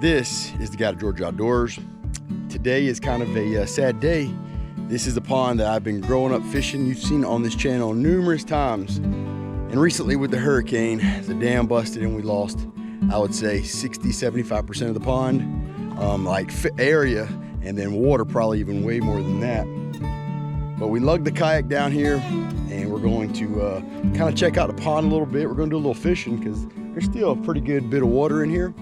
This is the Guy to Georgia Outdoors. Today is kind of a sad day. This is a pond that I've been growing up fishing. You've seen it on this channel numerous times. And recently with the hurricane, the dam busted and we lost, I would say 60–75% of the pond, area, and then water probably even way more than that. But we lugged the kayak down here and we're going to kind of check out the pond a little bit. We're going to do a little fishing because there's still a pretty good bit of water in here.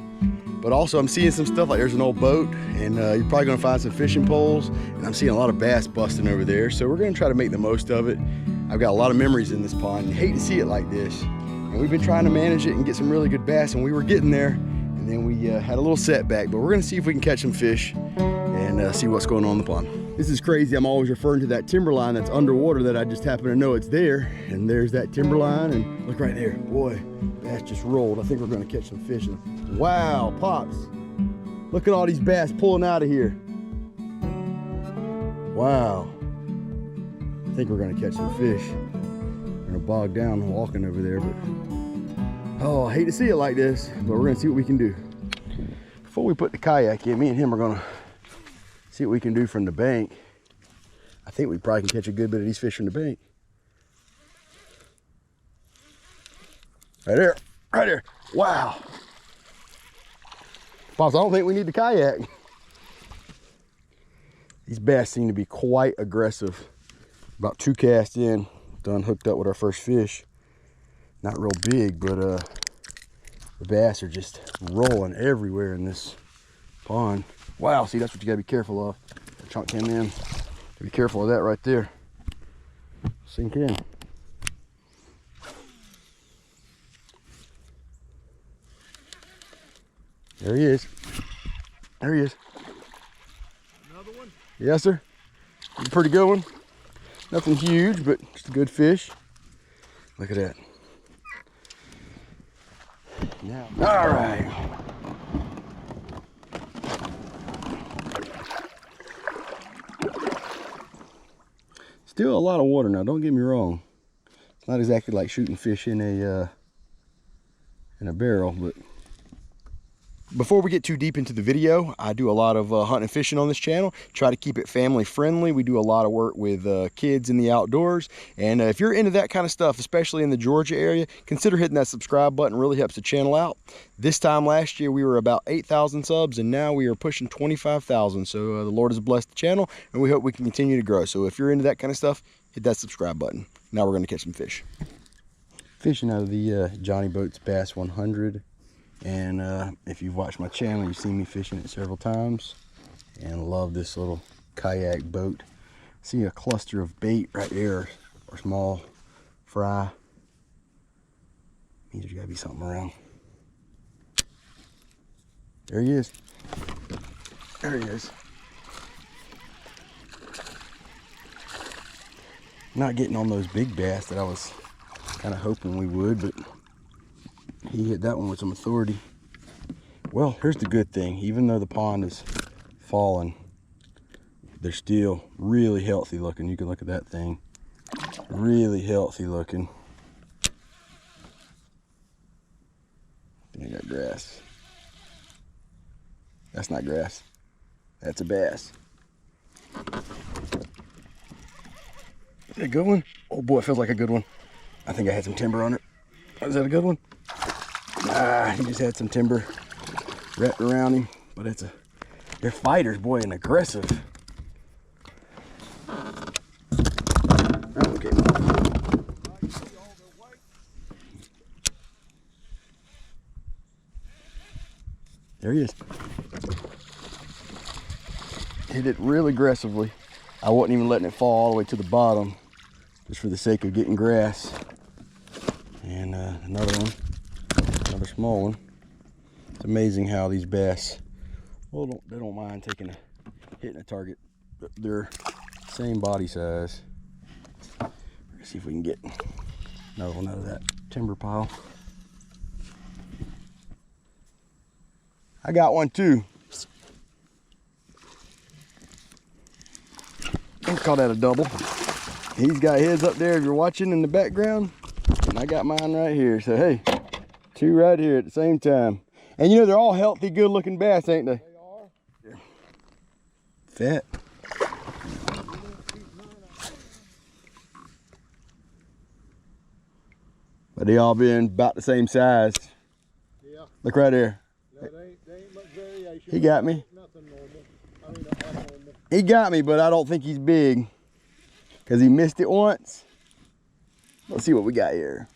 But also I'm seeing some stuff like there's an old boat and you're probably gonna find some fishing poles, and I'm seeing a lot of bass busting over there. So we're gonna try to make the most of it. I've got a lot of memories in this pond. You hate to see it like this. And we've been trying to manage it and get some really good bass, and we were getting there. And then we had a little setback, but we're gonna see if we can catch some fish and see what's going on in the pond. This is crazy. I'm always referring to that timber line that's underwater that I just happen to know it's there. And there's that timber line, and look right there. Boy, bass just rolled. I think we're gonna catch some fish. Wow, Pops. Look at all these bass pulling out of here. Wow. I think we're gonna catch some fish. We're gonna bog down walking over there, but oh, I hate to see it like this, but we're gonna see what we can do. Before we put the kayak in, me and him are gonna see what we can do from the bank. I think we probably can catch a good bit of these fish from the bank. Right there, right there. Wow. Pops, I don't think we need the kayak. These bass seem to be quite aggressive. About 2 casts in, done hooked up with our first fish. Not real big, but the bass are just rolling everywhere in this pond. Wow, see, that's what you gotta be careful of. The chunk came in. Be careful of that right there. Sink in. There he is. There he is. Another one? Yes, sir. It's a pretty good one. Nothing huge, but just a good fish. Look at that. Now, all right. Still a lot of water now, don't get me wrong. It's not exactly like shooting fish in a barrel, but before we get too deep into the video, I do a lot of hunting and fishing on this channel. Try to keep it family friendly. We do a lot of work with kids in the outdoors. And if you're into that kind of stuff, especially in the Georgia area, consider hitting that subscribe button. It really helps the channel out. This time last year, we were about 8,000 subs, and now we are pushing 25,000. So the Lord has blessed the channel, and we hope we can continue to grow. So if you're into that kind of stuff, hit that subscribe button. Now we're going to catch some fish. Fishing out of the Johnny Boats Bass 100. And if you've watched my channel, you've seen me fishing it several times, and love this little kayak boat. See a cluster of bait right there, or small fry. Means there's gotta be something around. There he is. There he is. Not getting on those big bass that I was kind of hoping we would, but he hit that one with some authority. Well, here's the good thing. Even though the pond is falling, they're still really healthy looking. You can look at that thing. Really healthy looking. I think I got grass. That's not grass. That's a bass. Is that a good one? Oh boy, it feels like a good one. I think I had some timber on it. Is that a good one? Ah, he just had some timber wrapped around him, but they're fighters, boy, and aggressive. Okay. There he is. Hit it real aggressively. I wasn't even letting it fall all the way to the bottom, just for the sake of getting grass. And another one. Another small one. It's amazing how these bass, well, they don't mind hitting a target. They're same body size. Let's see if we can get another one out of that timber pile. I got one too. Let's call that a double. He's got his up there if you're watching in the background, and I got mine right here. So hey, two right here at the same time. And you know, they're all healthy, good looking bass, ain't they? They are. Fat. But they all been about the same size. Yeah. Look right there. No, they ain't much variation. He got me. Nothing normal. I mean, abnormal. He got me, but I don't think he's big. Because he missed it once. Let's see what we got here.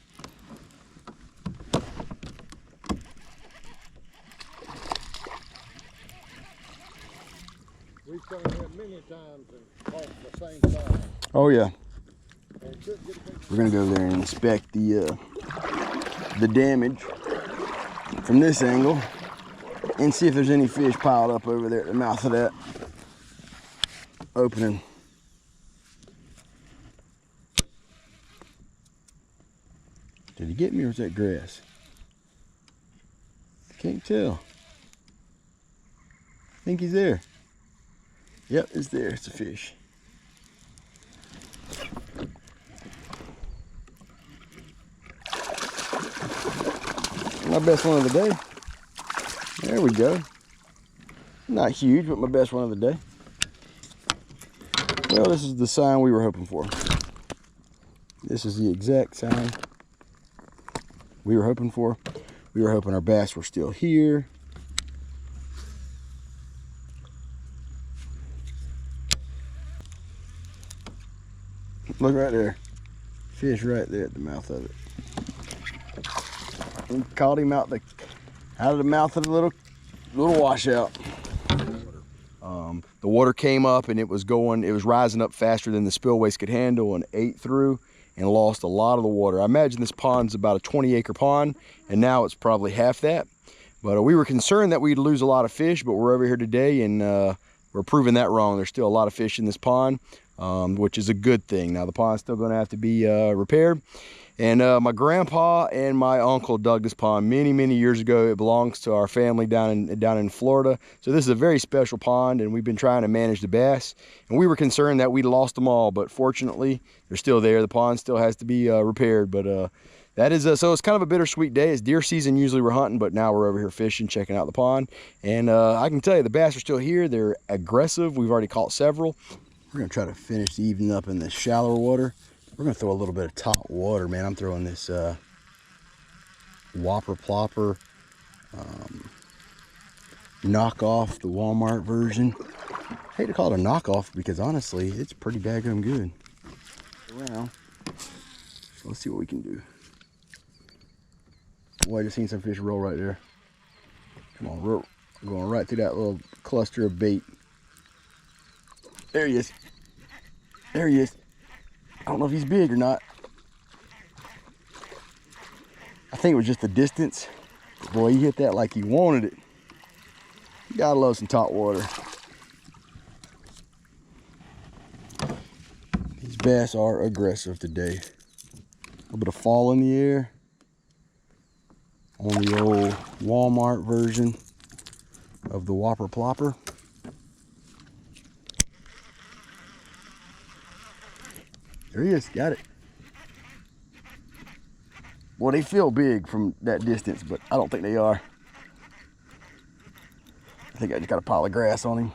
We've come here many times and caught the same size. Oh yeah. And couldn't get a big We're gonna go there and inspect the damage from this angle and see if there's any fish piled up over there at the mouth of that opening. Did he get me or was that grass? Can't tell. I think he's there. Yep, it's there. It's a fish. My best one of the day. There we go. Not huge, but my best one of the day. Well, this is the sign we were hoping for. This is the exact sign we were hoping for. We were hoping our bass were still here. Look right there. Fish right there at the mouth of it. We caught him out of the mouth of the little washout. The water came up and it was rising up faster than the spillways could handle and ate through and lost a lot of the water. I imagine this pond's about a 20-acre pond, and now it's probably half that. But we were concerned that we'd lose a lot of fish, but we're over here today and we're proving that wrong. There's still a lot of fish in this pond, which is a good thing. Now the pond's still gonna have to be repaired. And my grandpa and my uncle dug this pond many years ago. It belongs to our family down in Florida. So this is a very special pond, and we've been trying to manage the bass. And we were concerned that we'd lost them all, but fortunately, they're still there. The pond still has to be repaired, but that is so it's kind of a bittersweet day. It's deer season. Usually we're hunting, but now we're over here fishing, checking out the pond. And I can tell you, the bass are still here. They're aggressive. We've already caught several. We're gonna try to finish the evening up in the shallower water. We're gonna throw a little bit of top water, man. I'm throwing this Whopper Plopper knockoff, the Walmart version. I hate to call it a knockoff because honestly, it's pretty daggone good. Around. So let's see what we can do. Boy, I just seen some fish roll right there. Come on, we're going right through that little cluster of bait. There he is. There he is. I don't know if he's big or not. I think it was just the distance. But boy, he hit that like he wanted it. You gotta love some top water. These bass are aggressive today. A little bit of fall in the air on the old Walmart version of the Whopper Plopper. There he is, got it. Well, they feel big from that distance, but I don't think they are. I think I just got a pile of grass on him.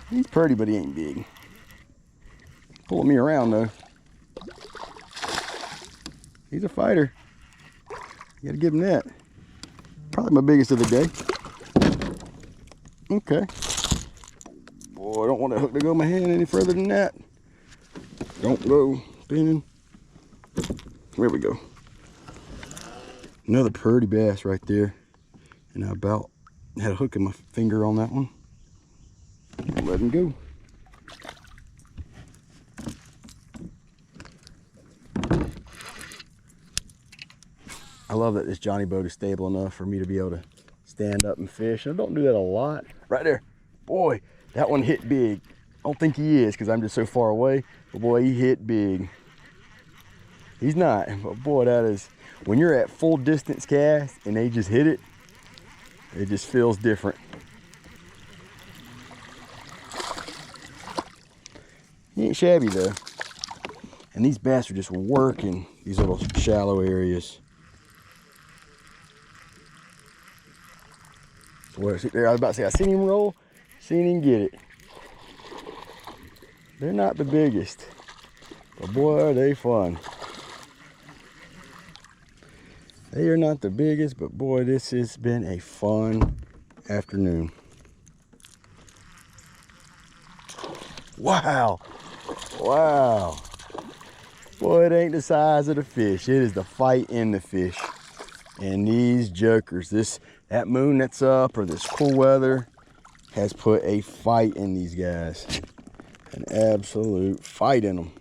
He's pretty, but he ain't big. Pulling me around though. He's a fighter. You gotta give him that. Probably my biggest of the day. Okay. Boy, I don't want that hook to go in my hand any further than that. Don't go spinning. There we go. Another pretty bass right there. And I about had a hook in my finger on that one. Let him go. I love that this Johnny boat is stable enough for me to be able to stand up and fish. I don't do that a lot. Right there. Boy, that one hit big. I don't think he is because I'm just so far away. But boy, he hit big. He's not, but boy, that is, when you're at full distance cast and they just hit it, it just feels different. He ain't shabby though. And these bass are just working these little shallow areas. Boy, there, I was about to say, I seen him roll, seen him get it. They're not the biggest, but boy, are they fun. They are not the biggest, but boy, this has been a fun afternoon. Wow. Wow. Boy, it ain't the size of the fish. It is the fight in the fish. And these jokers, that moon that's up or this cool weather has put a fight in these guys. An absolute fight in them.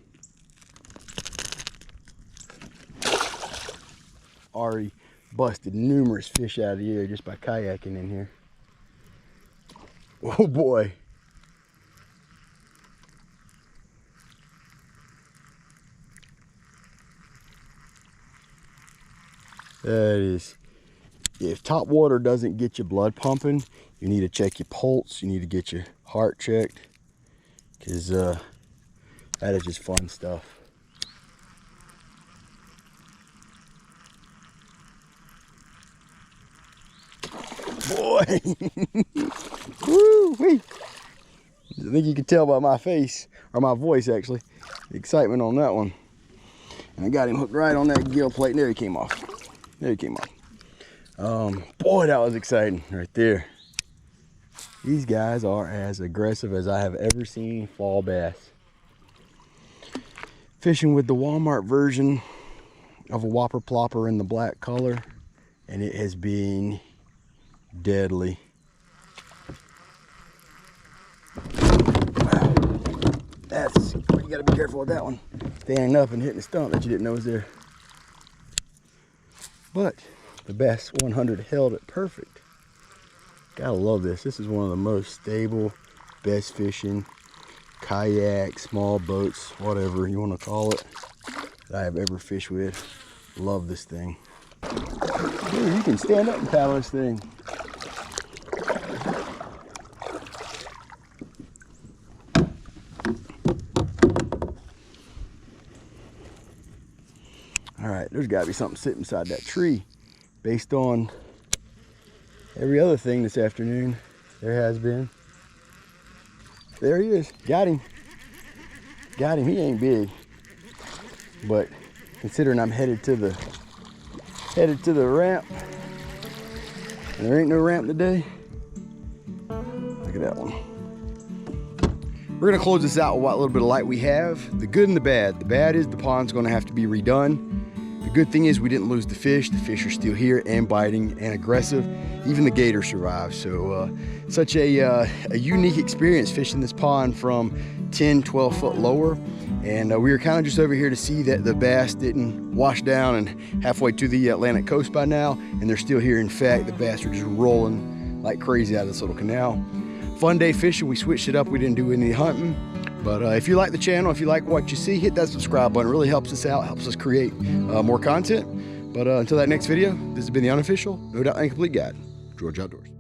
Already busted numerous fish out of the air just by kayaking in here. Oh boy. That is, if top water doesn't get your blood pumping, you need to check your pulse, you need to get your heart checked, because that is just fun stuff. Boy, woo-wee. I think you can tell by my face, or my voice actually, the excitement on that one. And I got him hooked right on that gill plate, and there he came off. There he came off. Boy, that was exciting right there. These guys are as aggressive as I have ever seen fall bass. Fishing with the Walmart version of a whopper plopper in the black color, and it has been deadly. That's, you gotta be careful with that one. Standing up and hitting the stump that you didn't know was there. But the Bass 100 held it perfect. Gotta love this. This is one of the most stable, best fishing, kayak, small boats, whatever you want to call it, that I have ever fished with. Love this thing. Dude, you can stand up and paddle this thing. All right, there's got to be something sitting inside that tree. Based on every other thing this afternoon, there has been. There he is. Got him. Got him. He ain't big, but considering I'm headed to the ramp, and there ain't no ramp today. Look at that one. We're gonna close this out with what little bit of light we have. The good and the bad. The bad is the pond's gonna have to be redone. The good thing is we didn't lose the fish. The fish are still here and biting and aggressive. Even the gator survived. So such a unique experience fishing this pond from 10, 12 foot lower. And we were kind of just over here to see that the bass didn't wash down and halfway to the Atlantic coast by now. And they're still here. In fact, the bass are just rolling like crazy out of this little canal. Fun day fishing. We switched it up. We didn't do any hunting. But if you like the channel, if you like what you see, hit that subscribe button. It really helps us out, helps us create more content. But until that next video, this has been the unofficial, no doubt incomplete guide, George Outdoors.